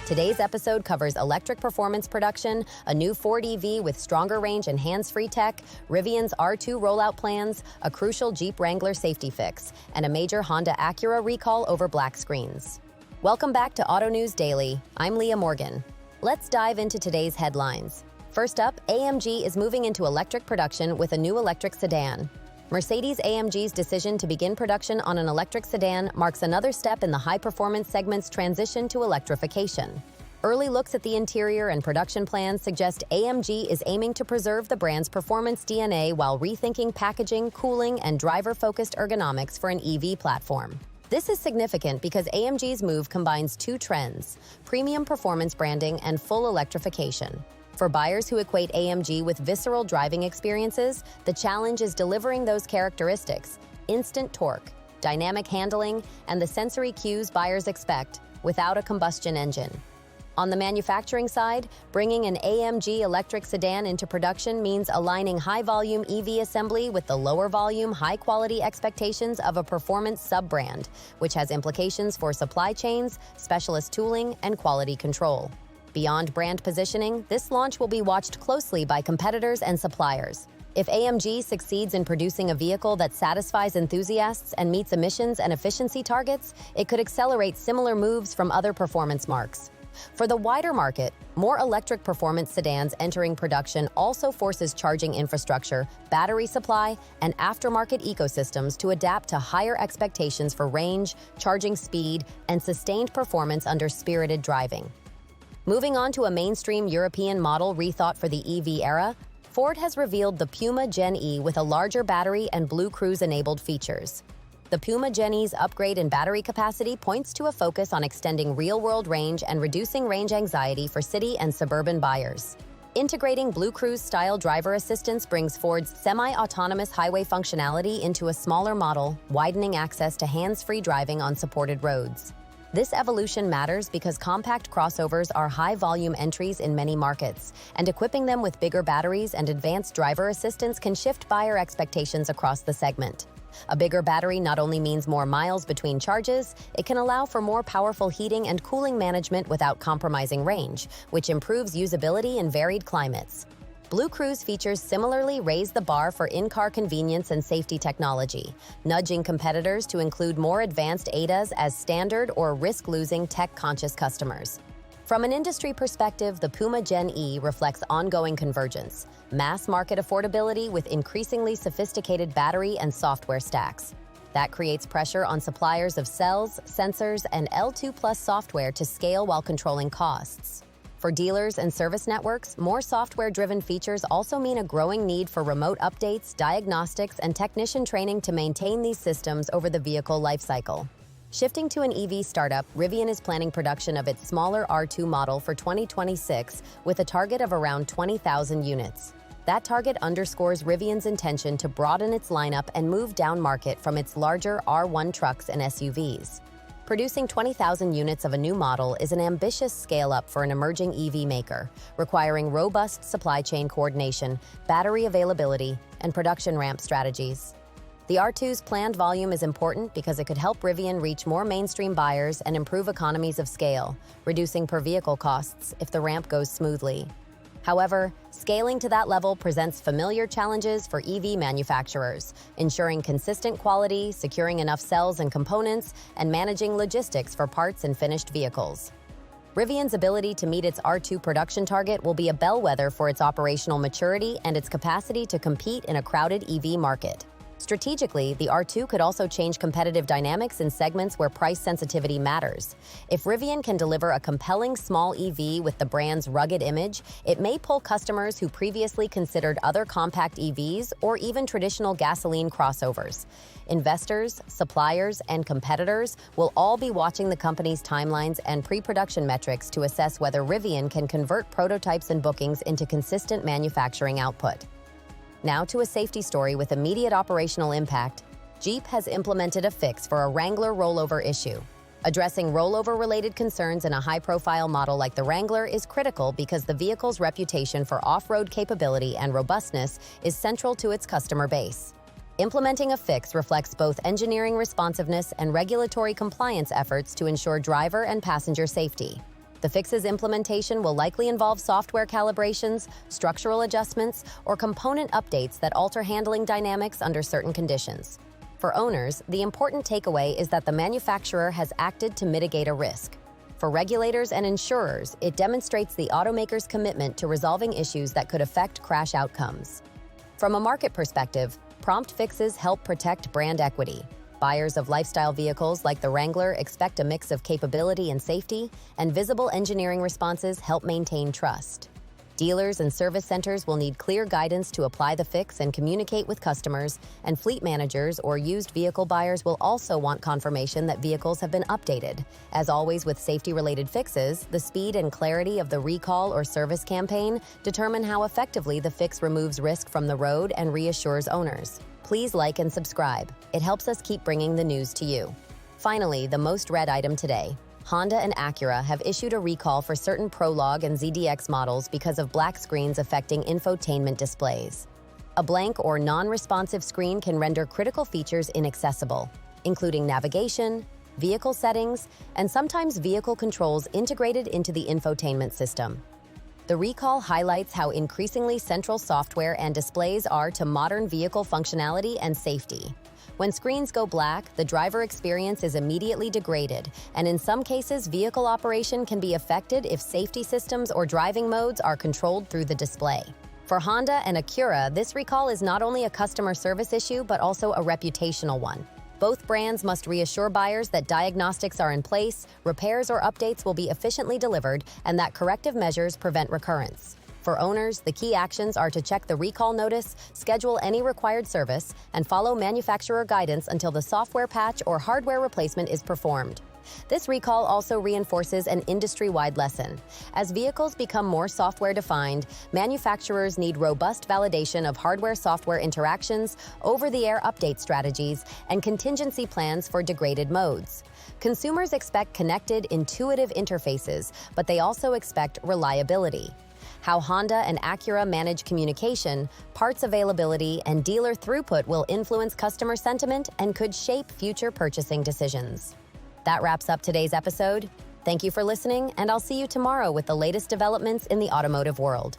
Today's episode covers electric performance production, a new Ford EV with stronger range and hands-free tech, Rivian's R2 rollout plans, a crucial Jeep Wrangler safety fix, and a major Honda Acura recall over black screens. Welcome back to Autonews Daily. I'm Leah Morgan. Let's dive into today's headlines. First up, AMG is moving into electric production with a new electric sedan. Mercedes-AMG's decision to begin production on an electric sedan marks another step in the high-performance segment's transition to electrification. Early looks at the interior and production plans suggest AMG is aiming to preserve the brand's performance DNA while rethinking packaging, cooling, and driver-focused ergonomics for an EV platform. This is significant because AMG's move combines two trends: premium performance branding and full electrification. For buyers who equate AMG with visceral driving experiences, the challenge is delivering those characteristics: instant torque, dynamic handling, and the sensory cues buyers expect without a combustion engine. On the manufacturing side, bringing an AMG electric sedan into production means aligning high-volume EV assembly with the lower-volume, high-quality expectations of a performance sub-brand, which has implications for supply chains, specialist tooling, and quality control. Beyond brand positioning, this launch will be watched closely by competitors and suppliers. If AMG succeeds in producing a vehicle that satisfies enthusiasts and meets emissions and efficiency targets, it could accelerate similar moves from other performance marques. For the wider market, more electric performance sedans entering production also forces charging infrastructure, battery supply, and aftermarket ecosystems to adapt to higher expectations for range, charging speed, and sustained performance under spirited driving. Moving on to a mainstream European model rethought for the EV era, Ford has revealed the Puma Gen-E with a larger battery and BlueCruise-enabled features. The Puma Gen-E's upgrade in battery capacity points to a focus on extending real-world range and reducing range anxiety for city and suburban buyers. Integrating BlueCruise-style driver assistance brings Ford's semi-autonomous highway functionality into a smaller model, widening access to hands-free driving on supported roads. This evolution matters because compact crossovers are high-volume entries in many markets, and equipping them with bigger batteries and advanced driver assistance can shift buyer expectations across the segment. A bigger battery not only means more miles between charges, it can allow for more powerful heating and cooling management without compromising range, which improves usability in varied climates. BlueCruise features similarly raise the bar for in-car convenience and safety technology, nudging competitors to include more advanced ADAS as standard or risk-losing tech-conscious customers. From an industry perspective, the Puma Gen-E reflects ongoing convergence, mass-market affordability with increasingly sophisticated battery and software stacks. That creates pressure on suppliers of cells, sensors, and L2+ software to scale while controlling costs. For dealers and service networks, more software-driven features also mean a growing need for remote updates, diagnostics, and technician training to maintain these systems over the vehicle lifecycle. Shifting to an EV startup, Rivian is planning production of its smaller R2 model for 2026 with a target of around 20,000 units. That target underscores Rivian's intention to broaden its lineup and move down market from its larger R1 trucks and SUVs. Producing 20,000 units of a new model is an ambitious scale-up for an emerging EV maker, requiring robust supply chain coordination, battery availability, and production ramp strategies. The R2's planned volume is important because it could help Rivian reach more mainstream buyers and improve economies of scale, reducing per-vehicle costs if the ramp goes smoothly. However, scaling to that level presents familiar challenges for EV manufacturers, ensuring consistent quality, securing enough cells and components, and managing logistics for parts and finished vehicles. Rivian's ability to meet its R2 production target will be a bellwether for its operational maturity and its capacity to compete in a crowded EV market. Strategically, the R2 could also change competitive dynamics in segments where price sensitivity matters. If Rivian can deliver a compelling small EV with the brand's rugged image, it may pull customers who previously considered other compact EVs or even traditional gasoline crossovers. Investors, suppliers, and competitors will all be watching the company's timelines and pre-production metrics to assess whether Rivian can convert prototypes and bookings into consistent manufacturing output. Now to a safety story with immediate operational impact. Jeep has implemented a fix for a Wrangler rollover issue. Addressing rollover-related concerns in a high-profile model like the Wrangler is critical because the vehicle's reputation for off-road capability and robustness is central to its customer base. Implementing a fix reflects both engineering responsiveness and regulatory compliance efforts to ensure driver and passenger safety. The fix's implementation will likely involve software calibrations, structural adjustments, or component updates that alter handling dynamics under certain conditions. For owners, the important takeaway is that the manufacturer has acted to mitigate a risk. For regulators and insurers, it demonstrates the automaker's commitment to resolving issues that could affect crash outcomes. From a market perspective, prompt fixes help protect brand equity. Buyers of lifestyle vehicles like the Wrangler expect a mix of capability and safety, and visible engineering responses help maintain trust. Dealers and service centers will need clear guidance to apply the fix and communicate with customers, and fleet managers or used vehicle buyers will also want confirmation that vehicles have been updated. As always with safety-related fixes, the speed and clarity of the recall or service campaign determine how effectively the fix removes risk from the road and reassures owners. Please like and subscribe. It helps us keep bringing the news to you. Finally, the most read item today. Honda and Acura have issued a recall for certain Prologue and ZDX models because of black screens affecting infotainment displays. A blank or non-responsive screen can render critical features inaccessible, including navigation, vehicle settings, and sometimes vehicle controls integrated into the infotainment system. The recall highlights how increasingly central software and displays are to modern vehicle functionality and safety. When screens go black, the driver experience is immediately degraded, and in some cases, vehicle operation can be affected if safety systems or driving modes are controlled through the display. For Honda and Acura, this recall is not only a customer service issue, but also a reputational one. Both brands must reassure buyers that diagnostics are in place, repairs or updates will be efficiently delivered, and that corrective measures prevent recurrence. For owners, the key actions are to check the recall notice, schedule any required service, and follow manufacturer guidance until the software patch or hardware replacement is performed. This recall also reinforces an industry-wide lesson. As vehicles become more software-defined, manufacturers need robust validation of hardware-software interactions, over-the-air update strategies, and contingency plans for degraded modes. Consumers expect connected, intuitive interfaces, but they also expect reliability. How Honda and Acura manage communication, parts availability, and dealer throughput will influence customer sentiment and could shape future purchasing decisions. That wraps up today's episode. Thank you for listening, and I'll see you tomorrow with the latest developments in the automotive world.